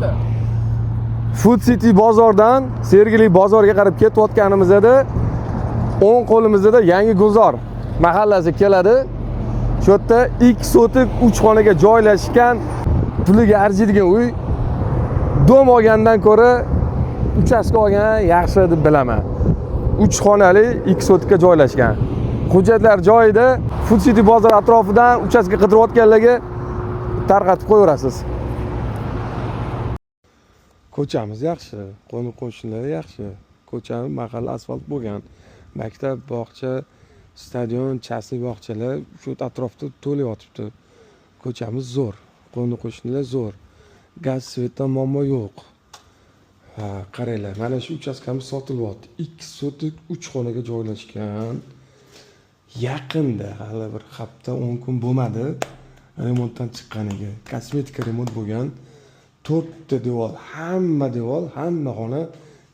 qilyapti? Food City bozordan Sergeli bozorga qarab ketayotganimizda o'ng qo'limizda yangi Gulzor mahallasi keladi. Shu yerda 2 sotik 3 xonaga joylashgan, puliga arziydigan uy. Dom olgandan ko'ra uchastka olgan yaxshi deb bilaman. 3 xonali 2 sotikka joylashgan. Hujjatlar joyida. Food City bozor atrofidan uchastka qidirayotganlarga tarqatib qo'yaverasiz. Ko'chamiz yaxshi, qo'ni-qo'shnilar yaxshi. Ko'chamiz mahalla asfalt bo'lgan. Maktab, bog'cha, stadion, chasli bog'chalar shu atrofda to'la yotibdi. Ko'chamiz zo'r, qo'ni-qo'shnilar zo'r. Gaz, svetdan muammo yo'q. Ha, qaranglar, mana shu uchastkamiz sotilyapti. 2 sotik 3 xonaga joylashgan. Yaqinda, hali bir hafta 10 kun bo'lmadi remontdan chiqqaniga. Kosmetika remont bo'lgan. 4 ta devor, hamma xona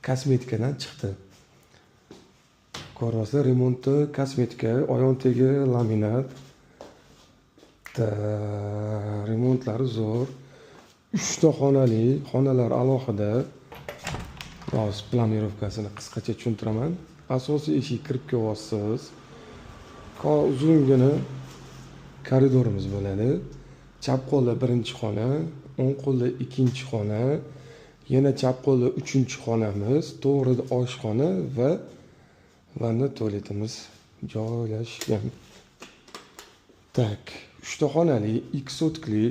kosmetikadan chiqdi. Ko'rasizlar, remonti kosmetika, oyon tegi laminat. Remontlari zo'r. 3 ta xonali, xonalar alohida. Hozir planirovkasini qisqacha tushuntiraman. Asosiy eshik kirib kelyapsiz. Uzungina koridorimiz bo'ladi. Chap qo'lda birinchi xona, o'ng qo'lda ikkinchi xona, yana chap qo'lda uchinchi xonamiz, to'g'rida oshxona va vanna tualetimiz joylashgan. Tak, 3 ta xonali, 2 sotikli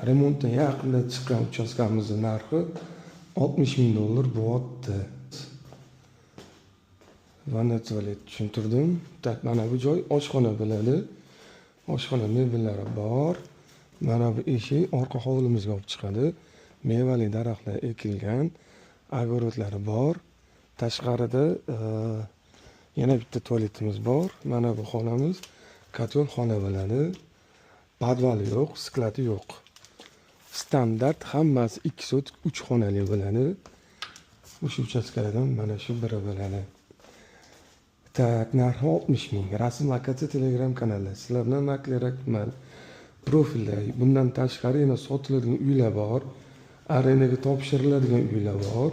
remontdan yaqinda chiqqan uchastkamizning narxi $60,000 bo'lyapti. Vanna tualet tushuntirdim. Tak, mana bu joy oshxona bo'ladi. Oshxona mebellari bor. Mana bu eshik orqa hovlimizga olib chiqadi. Mevali daraxtlar ekilgan, огородlari bor. Tashqarida yana bitta tualetimiz bor. Mana bu xonamiz kotol xona bo'ladi. Podvali yo'q, skladi yo'q. Standart hammasi 2 sotik 3 xonali bo'ladi. O'sha uchastkalardan mana shu biri bo'ladi. Tak, narxi 60,000. Rasm lokatsiya Telegram kanalida. Sizlar bilan maklerakmal profilda. Bundan tashqari yana sotiladigan uylar bor. Arenaga topshiriladigan uylar bor.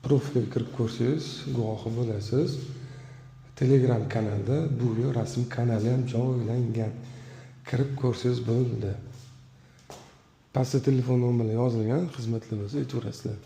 Profilga kirib ko'rsangiz, guvohi bo'lasiz. Telegram kanalda bu rasm kanali ham joylangan. Kirib ko'rsangiz bo'ldi. Pastda telefon nomeri yozilgan, xizmatlar bo'lsa aytaverasizlar.